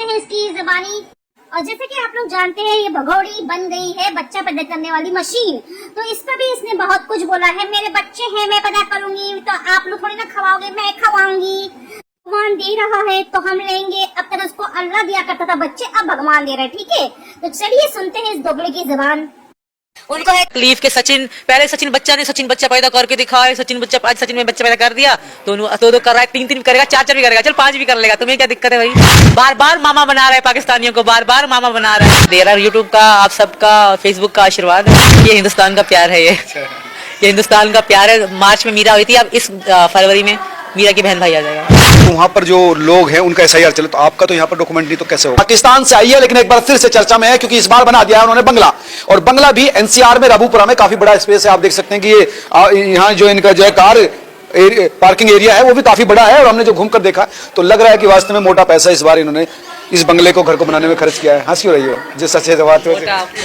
सुनते हैं इसकी ज़बानी। और जैसे कि आप लोग जानते हैं ये भगोड़ी बन गई है बच्चा पैदा करने वाली मशीन। तो इस पर भी इसने बहुत कुछ बोला है, मेरे बच्चे हैं मैं पैदा करूंगी तो आप लोग थोड़ी ना खवाओगे, मैं खवाऊंगी। भगवान दे रहा है तो हम लेंगे। अब तक उसको अल्लाह दिया करता था बच्चे, अब भगवान दे रहे, ठीक है। तो चलिए सुनते हैं इस दोगले की जबान। उनको है तकलीफ के सचिन, पहले सचिन बच्चा ने सचिन बच्चा पैदा करके दिखाया, सचिन बच्चा आज सचिन में बच्चा पैदा कर दिया तो कर रहा है, 3 भी करेगा, 4 भी करेगा, चल 5 भी कर लेगा, तुम्हें क्या दिक्कत है भाई। बार बार मामा बना रहा है पाकिस्तानियों को, बार बार मामा बना रहा है। दे रहा है यूट्यूब का, आप सबका फेसबुक का आशीर्वाद है। ये हिंदुस्तान का प्यार है, ये हिंदुस्तान का प्यार है। मार्च में मीरा हुई थी, अब इस फरवरी में मीरा की बहन भाई आ जाएगा। तो वहाँ पर जो लोग हैं उनका SIR चले, तो आपका तो यहाँ पर डॉक्यूमेंट नहीं, तो कैसे होगा। पाकिस्तान से आई है लेकिन एक बार फिर से चर्चा में है क्योंकि इस बार बना दिया है उन्होंने बंगला, और बंगला भी NCR में राबूपुरा में काफी बड़ा स्पेस है। आप देख सकते हैं कि ये यहाँ जो इनका जो है कार पार्किंग एरिया है वो भी काफी बड़ा है, और हमने जो घूमकर देखा तो लग रहा है कि वास्तव में मोटा पैसा इस बार इन्होंने इस बंगले को, घर को बनाने में खर्च किया है। हंसी हो रही हो जो सच है बात है।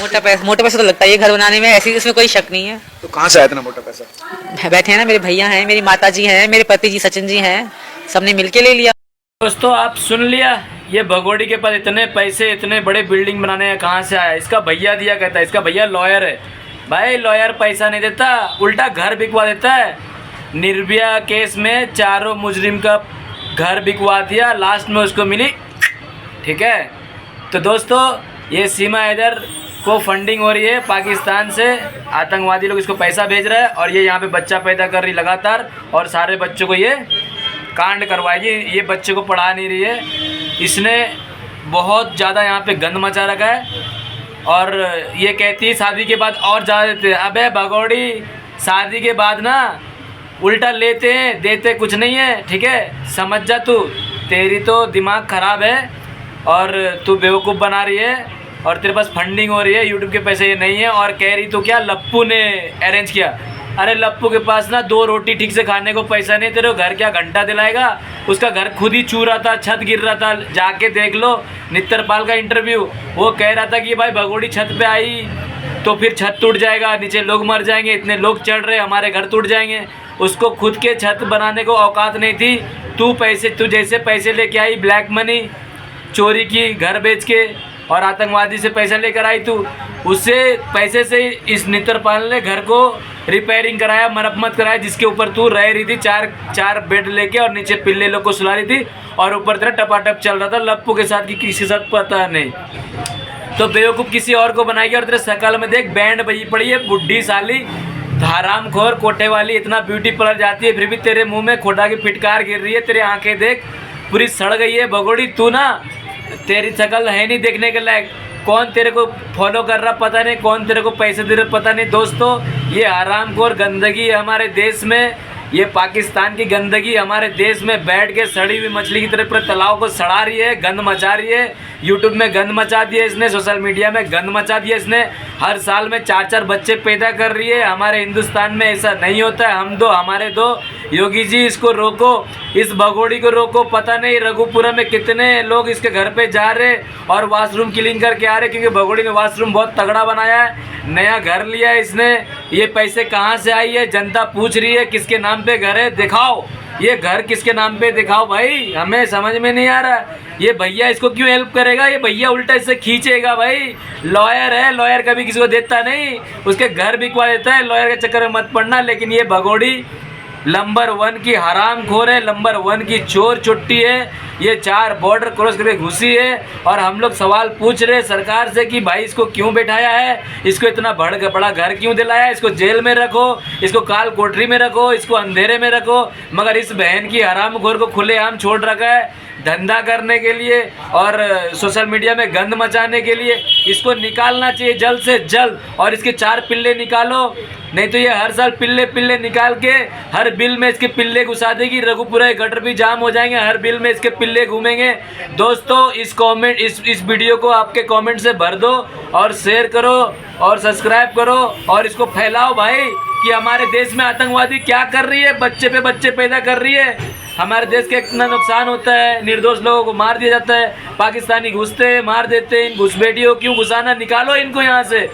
मोटा पैसा तो लगता है ये घर बनाने में, ऐसी इसमें कोई शक नहीं है। तो कहाँ से आया इतना मोटा पैसा। बैठे हैं ना मेरे भैया हैं, मेरी माता जी हैं, मेरे पति जी सचिन जी हैं, सबने मिलके ले लिया। दोस्तों आप सुन लिया, ये भगोड़ी के पास इतने पैसे, इतने बड़े बिल्डिंग बनाने कहाँ से आया। इसका भैया दिया कहता है, इसका भैया लॉयर है। भाई लॉयर पैसा नहीं देता, उल्टा घर बिकवा देता है। निर्भया केस में चारों मुजरिम का घर बिकवा दिया, लास्ट में उसको मिली, ठीक है। तो दोस्तों ये सीमा हैदर को फंडिंग हो रही है पाकिस्तान से, आतंकवादी लोग इसको पैसा भेज रहे हैं और ये यहाँ पे बच्चा पैदा कर रही लगातार, और सारे बच्चों को ये कांड करवाएगी। ये बच्चे को पढ़ा नहीं रही है, इसने बहुत ज़्यादा यहाँ पे गंद मचा रखा है। और ये कहती है शादी के बाद और ज़्यादा देते हैं। अबे भगोड़ी, शादी के बाद ना उल्टा लेते हैं, देते कुछ नहीं है, ठीक है, समझ जा तू। तेरी तो दिमाग ख़राब है और तू बेवकूफ़ बना रही है, और तेरे पास फंडिंग हो रही है, यूट्यूब के पैसे ये नहीं है। और कह रही तो क्या लप्पू ने अरेंज किया। अरे लप्पू के पास ना 2 रोटी ठीक से खाने को पैसा नहीं, तेरे घर क्या घंटा दिलाएगा। उसका घर खुद ही छू रहा था, छत गिर रहा था, जाके देख लो नित्तरपाल का इंटरव्यू। वो कह रहा था कि भाई भगोड़ी छत पे आई तो फिर छत टूट जाएगा, नीचे लोग मर जाएंगे, इतने लोग चढ़ रहे, हमारे घर टूट जाएंगे। उसको खुद के छत बनाने को औकात नहीं थी। तू जैसे पैसे लेके आई, ब्लैक मनी चोरी की, घर बेच के, और आतंकवादी से पैसा लेकर आई तू, उससे पैसे से इस नित्तरपाल ने घर को रिपेयरिंग कराया, मरम्मत कराया, जिसके ऊपर तू रह रही थी, चार बेड लेके, और नीचे पिल्ले लोग को सुला रही थी, और ऊपर तेरा टपाटप चल रहा था लप्पू के साथ, कि किसी के साथ पता नहीं। तो बेवकूफ़ किसी और को बनाएगी। और तेरे शकल में देख बैंड बजी पड़ी है, बुढ़ी साली हरामखोर कोठे वाली, इतना ब्यूटी पार्लर जाती है फिर भी तेरे मुंह में खोटा की फिटकार गिर रही है। तेरी आंखें देख पूरी सड़ गई है भगोड़ी, तू ना, तेरी शक्ल है नहीं देखने के लायक। कौन तेरे को फॉलो कर रहा पता नहीं, कौन तेरे को पैसे दे रहा पता नहीं। दोस्तों ये हरामखोर गंदगी है हमारे देश में, ये पाकिस्तान की गंदगी हमारे देश में बैठ के सड़ी हुई मछली की तरह पूरे तालाब को सड़ा रही है, गंद मचा रही है। यूट्यूब में गंद मचा दिया इसने, सोशल मीडिया में गंद मचा दिया इसने। हर साल में 4 बच्चे पैदा कर रही है। हमारे हिंदुस्तान में ऐसा नहीं होता है, हम दो हमारे दो। योगी जी इसको रोको, इस भगोड़ी को रोको। पता नहीं रघुपुरा में कितने लोग इसके घर पे जा रहे और वॉशरूम क्लीन करके आ रहे, क्योंकि भगोड़ी ने वॉशरूम बहुत तगड़ा बनाया है, नया घर लिया है इसने। ये पैसे कहाँ से आई है, जनता पूछ रही है। किसके नाम पे घर है, दिखाओ ये घर किसके नाम पे, दिखाओ भाई, हमें समझ में नहीं आ रहा। ये भैया इसको क्यों हेल्प करेगा, ये भैया उल्टा इससे खींचेगा। भाई लॉयर है, लॉयर कभी किसी को देता नहीं, उसके घर बिकवा देता है। लॉयर के चक्कर में मत पड़ना। लेकिन ये भगोड़ी नंबर 1 की हरामखोर है, नंबर 1 की चोर चुट्टी है। ये 4 बॉर्डर क्रॉस करके घुसी है, और हम लोग सवाल पूछ रहे सरकार से कि भाई इसको क्यों बैठाया है, इसको इतना बड़ा घर क्यों दिलाया, इसको जेल में रखो, इसको काल कोठरी में रखो, इसको अंधेरे में रखो। मगर इस बहन की हरामखोर को खुलेआम छोड़ रखा है धंधा करने के लिए और सोशल मीडिया में गंद मचाने के लिए। इसको निकालना चाहिए जल्द से जल्द, और इसके 4 पिल्ले निकालो, नहीं तो ये हर साल पिल्ले निकाल के हर बिल में इसके पिल्ले घुसा देगी। रघुपुरा के गटर भी जाम हो जाएंगे, हर बिल में इसके पिल्ले घूमेंगे। दोस्तों इस वीडियो को आपके कमेंट से भर दो, और शेयर करो, और सब्सक्राइब करो, और इसको फैलाओ भाई कि हमारे देश में आतंकवादी क्या कर रही है, बच्चे पे बच्चे पैदा कर रही है। हमारे देश का इतना नुकसान होता है, निर्दोष लोगों को मार दिया जाता है, पाकिस्तानी घुसते हैं, मार देते हैं। इन घुसपैठियों क्यों घुसाना, निकालो इनको यहाँ से।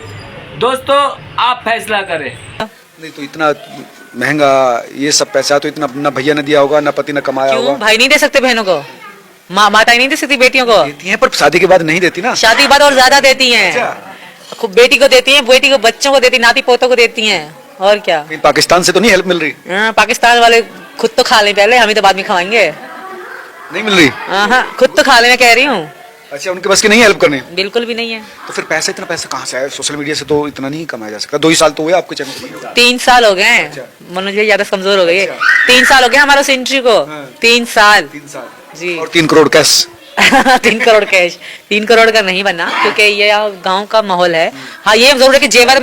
दोस्तों आप फैसला करें। नहीं तो इतना महंगा ये सब पैसा तो इतना ना भैया ने दिया होगा, ना पति ने कमाया होगा। भाई नहीं दे सकते बहनों को? माता ही नहीं दे सकती बेटियों को? देती हैं पर शादी के बाद नहीं देती ना। शादी के बाद और ज्यादा देती हैं। अच्छा। खूब बेटी को देती हैं, बेटी को बच्चों को देती, नाती पोतों को देती हैं, और क्या। कहीं पाकिस्तान से तो नहीं हेल्प मिल रही? पाकिस्तान वाले खुद तो खा लें पहले, हम ही तो बाद में खाएंगे। नहीं मिल रही? हाँ, खुद तो खा लें, मैं कह रही हूँ। अच्छा, उनके बस की नहीं हेल्प करनी? बिल्कुल भी नहीं है। तो फिर इतना पैसा कहाँ से आया? सोशल मीडिया से तो इतना नहीं कमाया जा सकता। 2 ही साल तो हुए आपके चैनल को? 3 साल हो गए हैं। अच्छा। मनोज भाई ज्यादा कमजोर हो गई है। 3 साल हो गए हमारा सेंट्री को। 3 साल 3 साल जी। और 3 करोड़ कैश? 3 करोड़ कैश। 3 करोड़ का नहीं बना, क्योंकि ये गांव का माहौल है। हाँ, ये जरूर है कि जेवर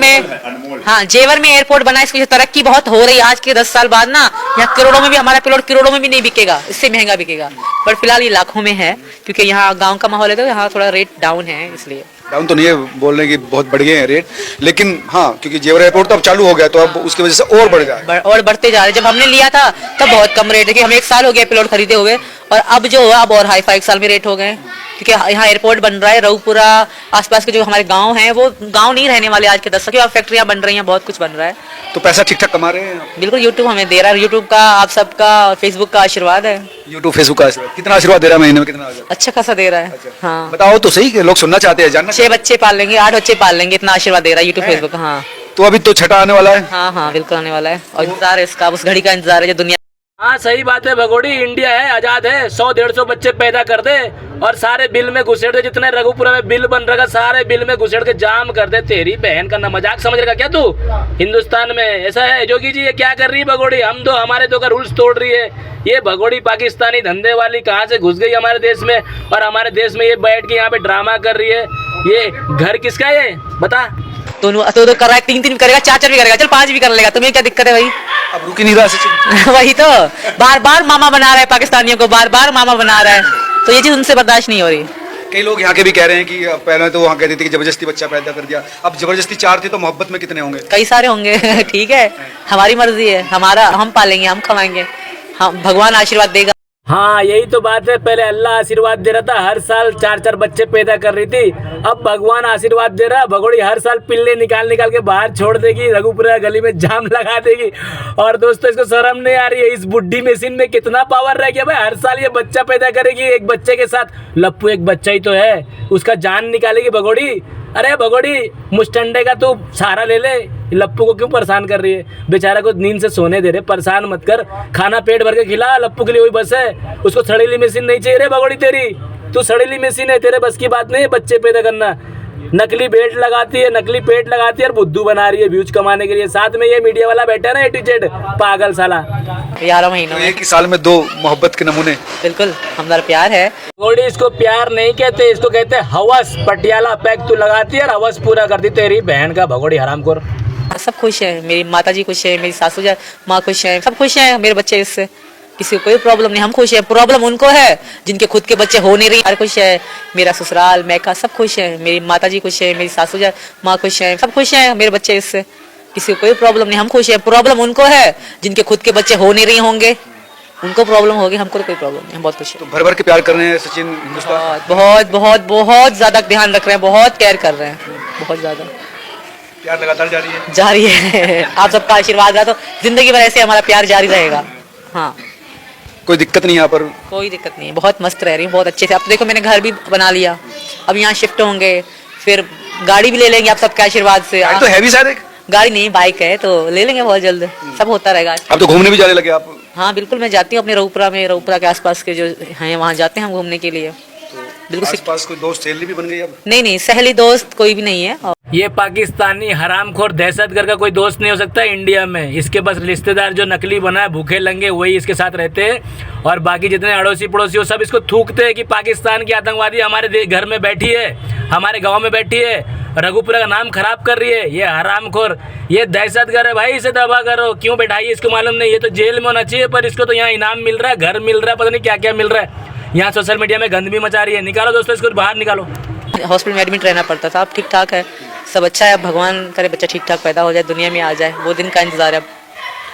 में एयरपोर्ट बना, इसकी तरक्की बहुत हो रही है। आज के 10 साल बाद ना यहाँ करोड़ों में भी, हमारा प्लॉट करोड़ों में भी नहीं बिकेगा, इससे महंगा बिकेगा। पर फिलहाल ये लाखों में है, क्योंकि यहाँ गांव का माहौल है, तो यहाँ थोड़ा रेट डाउन है, इसलिए। डाउन तो नहीं है, बोल रहे हैं कि बहुत बढ़ गए हैं रेट, लेकिन हाँ, क्योंकि जेवर एयरपोर्ट तो अब चालू हो गया, तो अब उसकी वजह से और बढ़ जाए। और बढ़ते जा रहे। जब हमने लिया था तब बहुत कम रेट है, कि हमें 1 साल हो गया प्लॉट खरीदे हुए, और अब जो हुआ अब और हाई फाई 1 साल में रेट हो गए, क्योंकि यहाँ एयरपोर्ट बन रहा है। रऊपुरा आसपास के जो हमारे गांव हैं, वो गांव नहीं रहने वाले आज के 10 साल, क्योंकि फैक्ट्रियां बन रही हैं, बहुत कुछ बन रहा है। तो पैसा ठीक ठाक कमा रहे हैं? बिल्कुल, यूट्यूब हमें दे रहा है, यूट्यूब का, आप सबका, फेसबुक का आशीर्वाद है। यूट्यूब फेसबुक का आशीर्वाद कितना आशीर्वाद दे रहा है? महीने में कितना आ जाता है? अच्छा खासा दे रहा है। अच्छा। हाँ, बताओ तो सही, कि लोग सुनना चाहते हैं, जानना 6 बच्चे पाल लेंगे, 8 बच्चे पाल लेंगे, इतना आशीर्वाद दे रहा है यूट्यूब फेसबुक। हाँ तो अभी तो छठा आने वाला है। हाँ हाँ, बिल्कुल आने वाला है, और इंतजार है इसका, उस घड़ी का इंतजार है जो दुनिया। हाँ सही बात है भगोड़ी, इंडिया है, आजाद है, 100-150 बच्चे पैदा कर दे और सारे बिल में घुसेड़ दे। जितने रघुपुरा में बिल बन रहा, सारे बिल में घुसेड़ के जाम कर दे। तेरी बहन का ना मजाक समझ रहा क्या तू? हिंदुस्तान में ऐसा है? जोगी जी ये क्या कर रही है भगोड़ी? हम तो हमारे तो का रूल्स तोड़ रही है ये भगोड़ी। पाकिस्तानी धंधे वाली कहाँ से घुस गई हमारे देश में, और हमारे देश में ये बैठ के यहाँ पे ड्रामा कर रही है। ये घर किसका है ये बता? तो कर रहा है, 3 भी करेगा, 4 भी करेगा, चल 5 भी कर लेगा, तुम्हें क्या दिक्कत है भाई? अब रुक ही नहीं रहा सचिन। वही तो, बार बार मामा बना रहा है पाकिस्तानियों को, बार बार मामा बना रहा है, तो ये चीज उनसे बर्दाश्त नहीं हो रही। कई लोग यहाँ के भी कह रहे हैं कि पहले तो वहाँ कहते थे कि जबरदस्ती बच्चा पैदा कर दिया, अब जबरदस्ती 4 थी तो मोहब्बत में कितने होंगे? कई सारे होंगे। ठीक है, हमारी मर्जी है, हमारा, हम पालेंगे, हम खवाएंगे, हम, भगवान आशीर्वाद देगा। हाँ यही तो बात है। पहले अल्लाह आशीर्वाद दे रहा था, हर साल 4-4 बच्चे पैदा कर रही थी, अब भगवान आशीर्वाद दे रहा। भगोड़ी हर साल पिल्ले निकाल के बाहर छोड़ देगी, रघुपुरा गली में जाम लगा देगी। और दोस्तों इसको शर्म नहीं आ रही है? इस बुड्ढी मशीन में कितना पावर रह गया भाई, हर साल ये बच्चा पैदा करेगी। एक बच्चे के साथ लप्पू एक बच्चा ही तो है, उसका जान निकालेगी भगोड़ी। अरे भगोड़ी, मुस्टंडे का तू सहारा ले ले, लप्पू को क्यों परेशान कर रही है? बेचारा को नींद से सोने दे रहे, परेशान मत कर, खाना पेट भर के खिला, लप्पू के लिए वही बस है। उसको सड़ेली मशीन नहीं चाहिए रे भगोड़ी तेरी, तू सड़ेली मशीन है, तेरे बस की बात नहीं है बच्चे पैदा करना। नकली बेल्ट लगाती है, नकली पेट लगाती है, और बुद्धू बना रही है व्यूज कमाने के लिए। साथ में ये मीडिया वाला बैठा है ना, एटीजेड पागल साला। 11 महीनों तो में एक ही साल में 2 मोहब्बत के नमूने। बिल्कुल हमारा प्यार है। भगोड़ी इसको प्यार नहीं कहते, इसको कहते हैं हवस। पटियाला पैक तू लगाती है और हवस पूरा करती तेरी बहन का भगोड़ी हरामखोर। सब खुश है, मेरी माताजी खुश है, मेरी सासू माँ खुश है, सब खुश है मेरे बच्चे, इससे किसी को कोई प्रॉब्लम नहीं। हम खुश है, प्रॉब्लम उनको है जिनके खुद के बच्चे हो नहीं रही। हर खुश है, मेरा ससुराल मैका सब खुश है, मेरी माताजी खुश है, मेरी सासू माँ खुश है, सब खुश है मेरे बच्चे, इससे किसी को कोई प्रॉब्लम नहीं। हम खुश है, प्रॉब्लम उनको है जिनके खुद के बच्चे हो नहीं रही होंगे, उनको प्रॉब्लम होगी, हमको तो कोई प्रॉब्लम नहीं, हम बहुत खुश तो भर भर के प्यार कर रहे हैं सचिन हिंदुस्तान। है। बहुत बहुत बहुत ज्यादा ध्यान रख रहे हैं, बहुत केयर कर रहे हैं, बहुत ज्यादा। प्यार लगातार जारी है? जारी है। आप सबका आशीर्वाद रहा तो जिंदगी भर ऐसे हमारा प्यार जारी रहेगा। हाँ, कोई दिक्कत नहीं यहाँ पर? कोई दिक्कत नहीं, बहुत मस्त रह रही हूँ, बहुत अच्छे से। अब तो देखो मैंने घर भी बना लिया, अब यहाँ शिफ्ट होंगे, फिर गाड़ी भी ले लेंगे आप सबके आशीर्वाद से। तो है भी शायद एक गाड़ी नहीं, बाइक है, तो ले लेंगे बहुत जल्द, सब होता रहेगा। अब तो घूमने भी जाने लगे आप? हाँ बिल्कुल, मैं जाती हूँ अपने रऊपुरा के आसपास के जो हैं वहाँ जाते हैं हम घूमने के लिए। बिल्कुल। आसपास कोई दोस्त सहेली भी बन गई अब? नहीं, सहेली दोस्त कोई भी नहीं है। ये पाकिस्तानी हरामखोर दहशतगर्द का कोई दोस्त नहीं हो सकता इंडिया में। इसके बस रिश्तेदार जो नकली बना है, भूखे लंगे, वही इसके साथ रहते हैं, और बाकी जितने अड़ोसी पड़ोसी हो सब इसको थूकते हैं कि पाकिस्तान की आतंकवादी हमारे घर में बैठी है, हमारे गांव में बैठी है, रघुपुरा का नाम खराब कर रही है। ये हरामखोर, ये दहशतगर्द है भाई, इसे दबा करो। क्यों बैठाइए इसको मालूम नहीं, ये तो जेल में होना चाहिए, पर इसको तो यहाँ इनाम मिल रहा है, घर मिल रहा है, पता नहीं क्या क्या मिल रहा है। यहाँ सोशल मीडिया में गंद भी मचा रही है। निकालो दोस्तों इसको बाहर निकालो। हॉस्पिटल में एडमिट रहना पड़ता था, अब ठीक ठाक है, सब अच्छा है। भगवान करे बच्चा ठीक ठाक पैदा हो जाए, दुनिया में आ जाए, वो दिन का इंतजार है।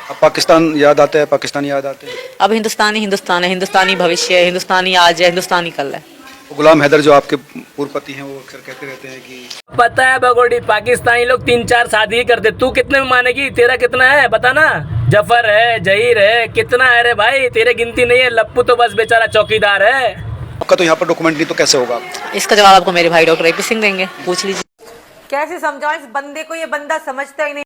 अब पाकिस्तान याद आता है, पाकिस्तानी याद आते हैं? अब हिंदुस्तान ही हिंदुस्तान है, हिंदुस्तानी भविष्य है, हिंदुस्तानी आज है, हिंदुस्तानी कल है। गुलाम हैदर जो आपके पूर्व पति हैं, वो अक्सर कहते रहते हैं कि पता है भगोड़ी, पाकिस्तानी लोग 3-4 शादी ही करते। तू कितने में मानेगी? तेरा कितना है बता ना? जफर है, जहीर है, कितना है रे भाई? तेरे गिनती नहीं है। लप्पू तो बस बेचारा चौकीदार है। आपका तो यहाँ पर डॉक्यूमेंट नहीं तो कैसे होगा? इसका जवाब आपको मेरे भाई डॉक्टर एपी सिंह देंगे, पूछ लीजिए। कैसे समझाओ इस बंदे को, ये बंदा समझता ही नहीं।